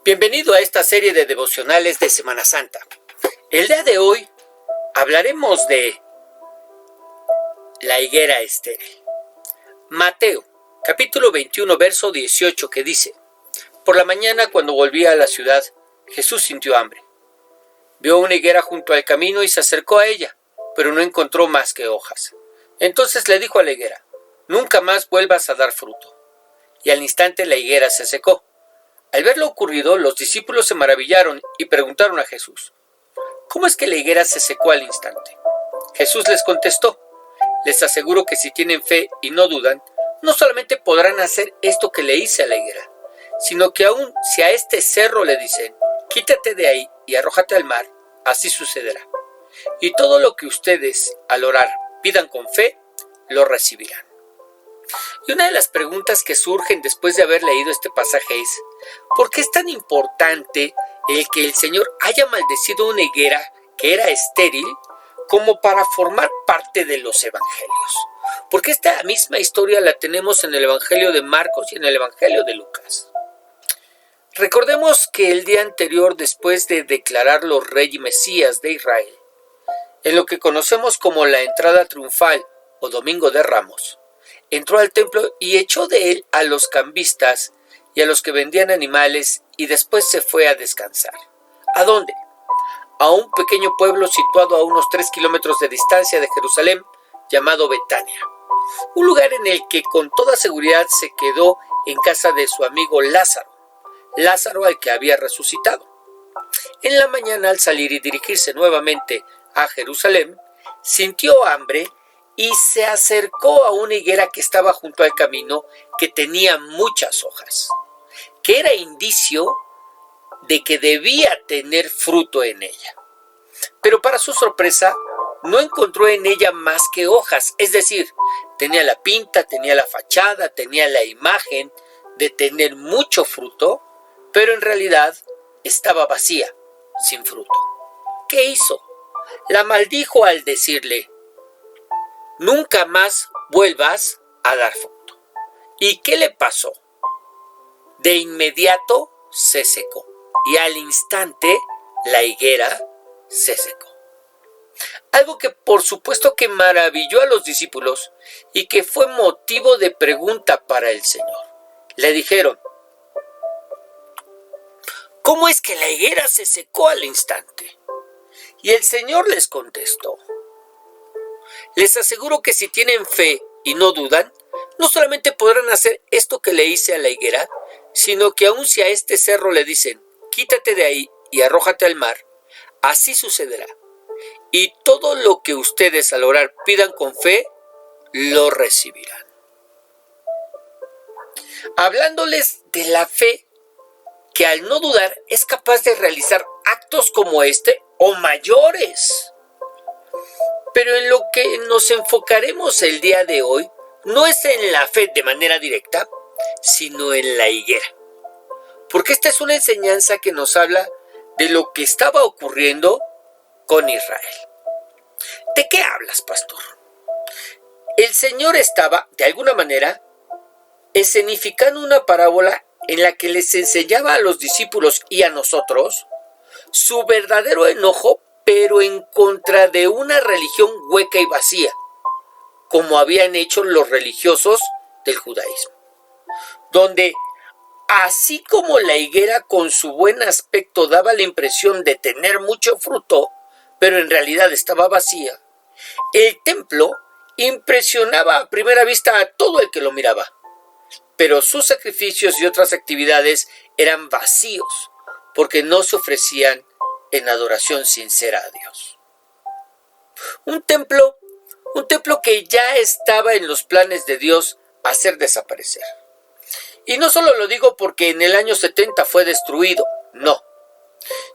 Bienvenido a esta serie de devocionales de Semana Santa. El día de hoy hablaremos de la higuera estéril. Mateo, capítulo 21, verso 18, que dice: Por la mañana, cuando volvía a la ciudad, Jesús sintió hambre. Vio una higuera junto al camino y se acercó a ella, pero no encontró más que hojas. Entonces le dijo a la higuera: Nunca más vuelvas a dar fruto. Y al instante la higuera se secó. Al ver lo ocurrido, los discípulos se maravillaron y preguntaron a Jesús: ¿Cómo es que la higuera se secó al instante? Jesús les contestó: Les aseguro que si tienen fe y no dudan, no solamente podrán hacer esto que le hice a la higuera, sino que aún si a este cerro le dicen: Quítate de ahí y arrójate al mar, así sucederá. Y todo lo que ustedes al orar pidan con fe, lo recibirán. Y una de las preguntas que surgen después de haber leído este pasaje es: ¿por qué es tan importante el que el Señor haya maldecido una higuera que era estéril como para formar parte de los evangelios? Porque esta misma historia la tenemos en el Evangelio de Marcos y en el Evangelio de Lucas. Recordemos que el día anterior, después de declararlo rey y mesías de Israel, en lo que conocemos como la entrada triunfal o Domingo de Ramos, entró al templo y echó de él a los cambistas y a los que vendían animales, y después se fue a descansar. ¿A dónde? A un pequeño pueblo situado a unos 3 kilómetros de distancia de Jerusalén, llamado Betania. Un lugar en el que con toda seguridad se quedó en casa de su amigo Lázaro al que había resucitado. En la mañana, al salir y dirigirse nuevamente a Jerusalén, sintió hambre y se acercó a una higuera que estaba junto al camino, que tenía muchas hojas, que era indicio de que debía tener fruto en ella. Pero para su sorpresa, no encontró en ella más que hojas, es decir, tenía la pinta, tenía la fachada, tenía la imagen de tener mucho fruto, pero en realidad estaba vacía, sin fruto. ¿Qué hizo? La maldijo al decirle: Nunca más vuelvas a dar fruto. ¿Y qué le pasó? De inmediato se secó, y al instante la higuera se secó. Algo que por supuesto que maravilló a los discípulos y que fue motivo de pregunta para el Señor. Le dijeron: ¿Cómo es que la higuera se secó al instante? Y el Señor les contestó: Les aseguro que si tienen fe y no dudan, no solamente podrán hacer esto que le hice a la higuera, sino que aun si a este cerro le dicen: Quítate de ahí y arrójate al mar, así sucederá. Y todo lo que ustedes al orar pidan con fe, lo recibirán. Hablándoles de la fe que al no dudar es capaz de realizar actos como este o mayores. Pero en lo que nos enfocaremos el día de hoy no es en la fe de manera directa, sino en la higuera. Porque esta es una enseñanza que nos habla de lo que estaba ocurriendo con Israel. ¿De qué hablas, pastor? El Señor estaba, de alguna manera, escenificando una parábola en la que les enseñaba a los discípulos y a nosotros su verdadero enojo, pero en contra de una religión hueca y vacía, como habían hecho los religiosos del judaísmo, donde así como la higuera con su buen aspecto daba la impresión de tener mucho fruto, pero en realidad estaba vacía, el templo impresionaba a primera vista a todo el que lo miraba, pero sus sacrificios y otras actividades eran vacíos, porque no se ofrecían en adoración sincera a Dios. Un templo que ya estaba en los planes de Dios hacer desaparecer. Y no solo lo digo porque en el año 70 fue destruido, no,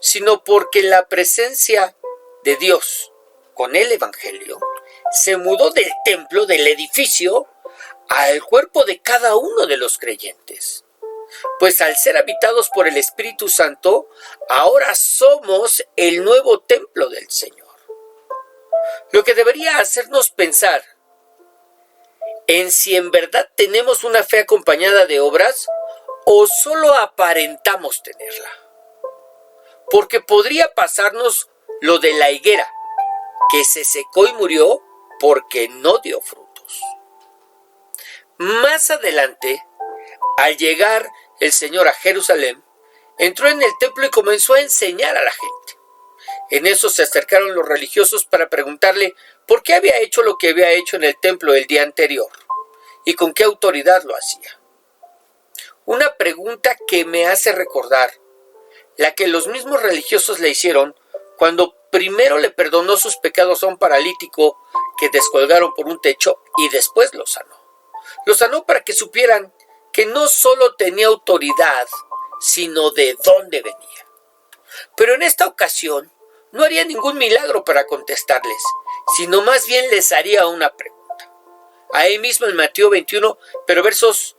sino porque la presencia de Dios con el Evangelio se mudó del templo, del edificio, al cuerpo de cada uno de los creyentes. Pues al ser habitados por el Espíritu Santo, ahora somos el nuevo templo del Señor. Lo que debería hacernos pensar en si en verdad tenemos una fe acompañada de obras ¿O solo aparentamos tenerla? Porque podría pasarnos lo de la higuera, que se secó y murió porque no dio frutos. Más adelante, al llegar el Señor a Jerusalén, entró en el templo y comenzó a enseñar a la gente. En eso se acercaron los religiosos para preguntarle por qué había hecho lo que había hecho en el templo el día anterior y con qué autoridad lo hacía. Una pregunta que me hace recordar la que los mismos religiosos le hicieron cuando primero le perdonó sus pecados a un paralítico que descolgaron por un techo y después lo sanó. Lo sanó para que supieran que no solo tenía autoridad, sino de dónde venía. Pero en esta ocasión no haría ningún milagro para contestarles, sino más bien les haría una pregunta. Ahí mismo en Mateo 21, pero versos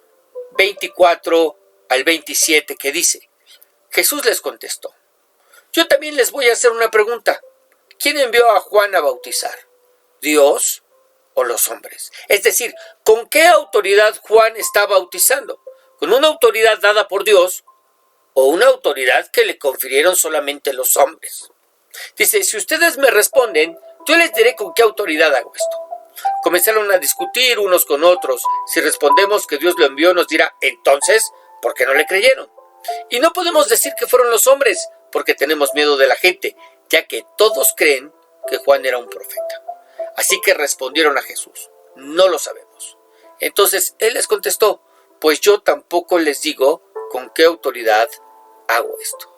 24 al 27, que dice: Jesús les contestó: yo también les voy a hacer una pregunta. ¿Quién envió a Juan a bautizar? ¿Dios o los hombres? Es decir, ¿con qué autoridad Juan está bautizando? ¿Con una autoridad dada por Dios o una autoridad que le confirieron solamente los hombres? Dice: si ustedes me responden, yo les diré con qué autoridad hago esto. Comenzaron a discutir unos con otros. Si respondemos que Dios lo envió, nos dirá: entonces, ¿por qué no le creyeron? Y no podemos decir que fueron los hombres, porque tenemos miedo de la gente, ya que todos creen que Juan era un profeta. Así que respondieron a Jesús: no lo sabemos. Entonces él les contestó: pues yo tampoco les digo con qué autoridad hago esto.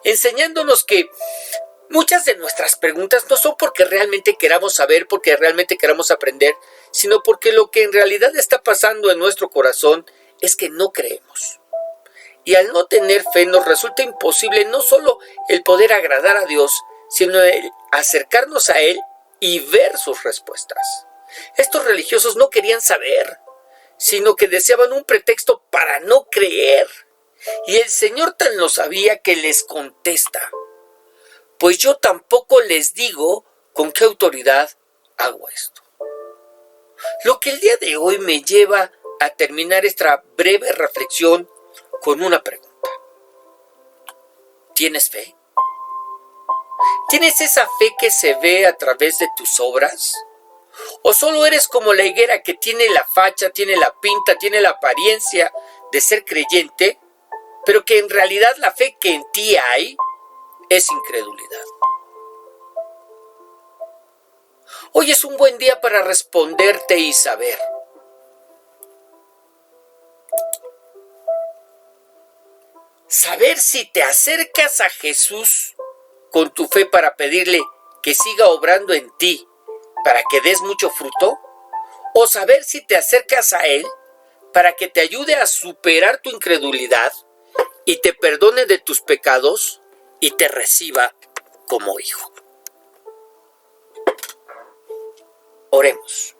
Enseñándonos que muchas de nuestras preguntas no son porque realmente queramos saber, porque realmente queramos aprender, sino porque lo que en realidad está pasando en nuestro corazón es que no creemos. Y al no tener fe nos resulta imposible no solo el poder agradar a Dios, sino el acercarnos a Él y ver sus respuestas. Estos religiosos no querían saber, sino que deseaban un pretexto para no creer. Y el Señor tan lo sabía que les contesta: pues yo tampoco les digo con qué autoridad hago esto. Lo que el día de hoy me lleva a terminar esta breve reflexión con una pregunta. ¿Tienes fe? ¿Tienes esa fe que se ve a través de tus obras? ¿O solo eres como la higuera que tiene la facha, tiene la pinta, tiene la apariencia de ser creyente, pero que en realidad la fe que en ti hay es incredulidad? Hoy es un buen día para responderte y saber: saber si te acercas a Jesús con tu fe para pedirle que siga obrando en ti para que des mucho fruto, o saber si te acercas a Él para que te ayude a superar tu incredulidad y te perdone de tus pecados y te reciba como hijo. Oremos.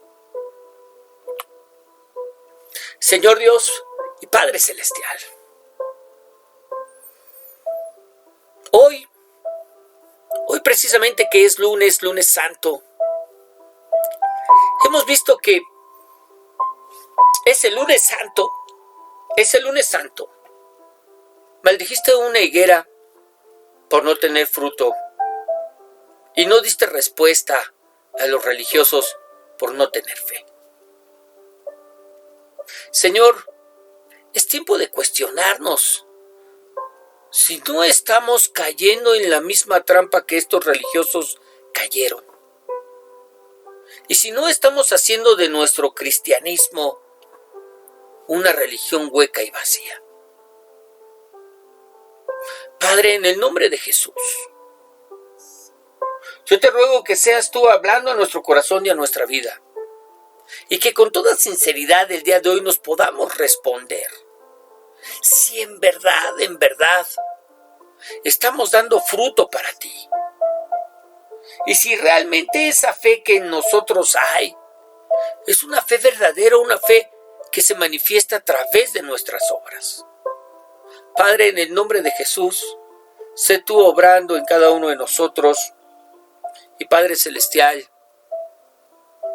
Señor Dios y Padre Celestial, hoy precisamente que es lunes santo, hemos visto que es el lunes santo. Maldijiste una higuera por no tener fruto y no diste respuesta a los religiosos por no tener fe. Señor, es tiempo de cuestionarnos si no estamos cayendo en la misma trampa que estos religiosos cayeron. Y si no estamos haciendo de nuestro cristianismo una religión hueca y vacía. Padre, en el nombre de Jesús, yo te ruego que seas tú hablando a nuestro corazón y a nuestra vida, y que con toda sinceridad el día de hoy nos podamos responder si en verdad estamos dando fruto para ti, y si realmente esa fe que en nosotros hay es una fe verdadera, una fe que se manifiesta a través de nuestras obras. Padre, en el nombre de Jesús, sé tú obrando en cada uno de nosotros. Y Padre Celestial,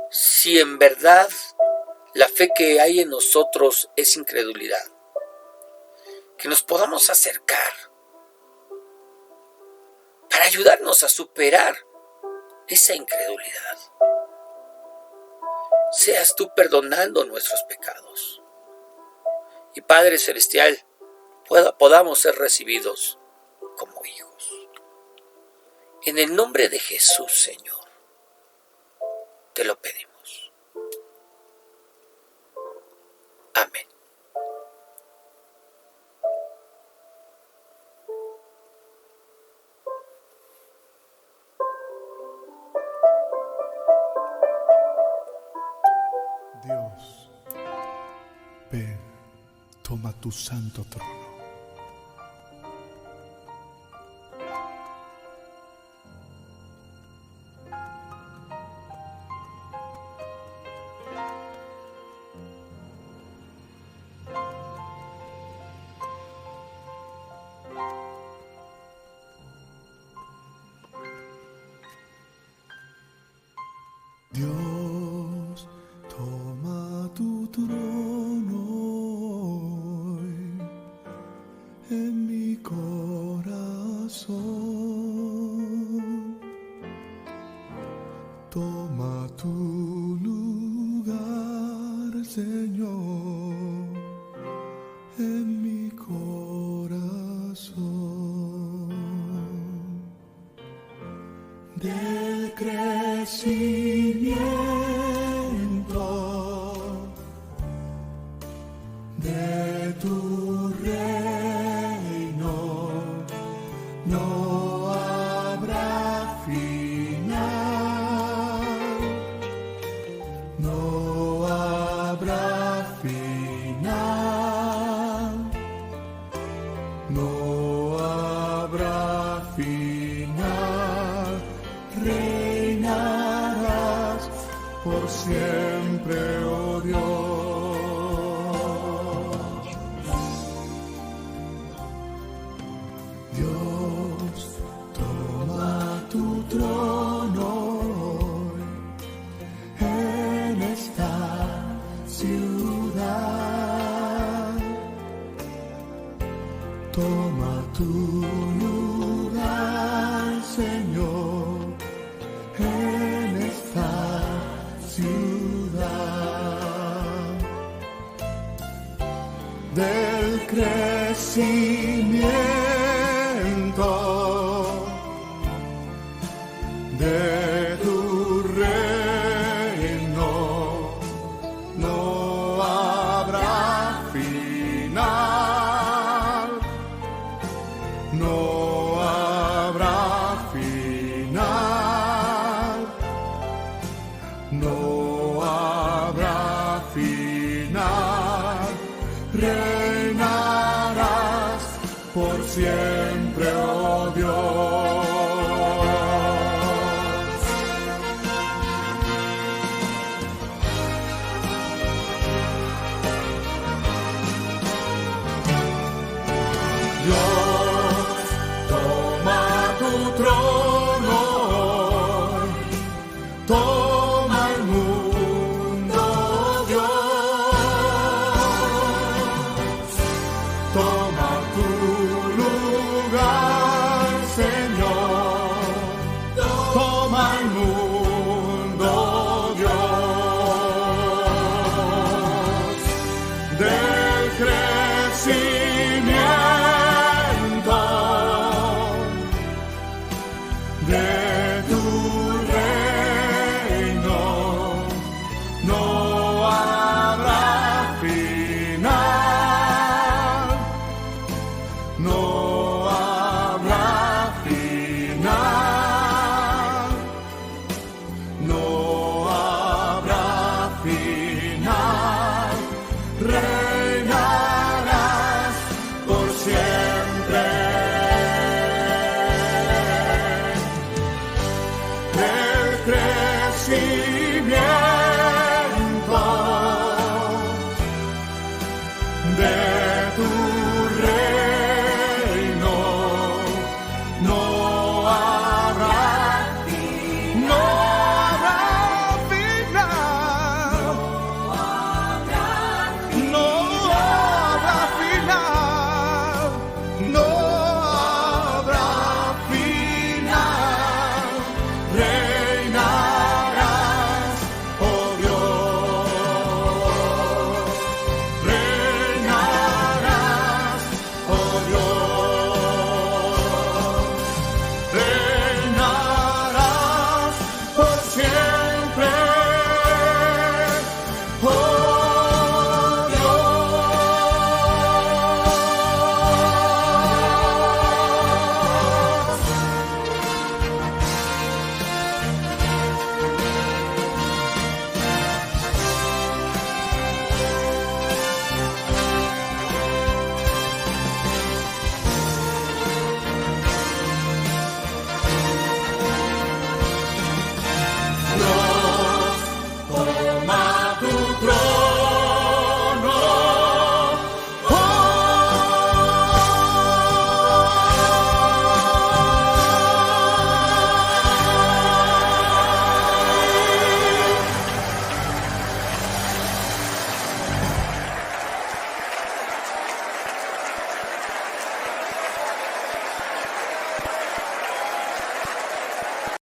si en verdad la fe que hay en nosotros es incredulidad, que nos podamos acercar para ayudarnos a superar esa incredulidad. Seas tú perdonando nuestros pecados. Y Padre Celestial, podamos ser recibidos como hijos. En el nombre de Jesús, Señor, te lo pedimos. Amén. Dios, ven, toma tu santo trono. Dios, toma tu trono hoy en mi corazón. Toma tu lugar, Señor, en mi corazón. Del crecimiento de tu reino no habrá final, no habrá final, no habrá final. Reinarás por siempre, oh Dios. Dios, toma tu trono hoy en esta ciudad. Toma tu lugar, Señor, en esta ciudad. Del crecimiento de tu reino no habrá final, no habrá final, no habrá final. Reinarás por siempre, oh Dios. Dios, toma tu trono hoy, toma el mundo, Dios, toma tu lugar, Señor, toma el mundo, Dios, del crecimiento de tu reino no habrá final, no habrá final, no habrá final. Reinarás por siempre. Del crecimiento de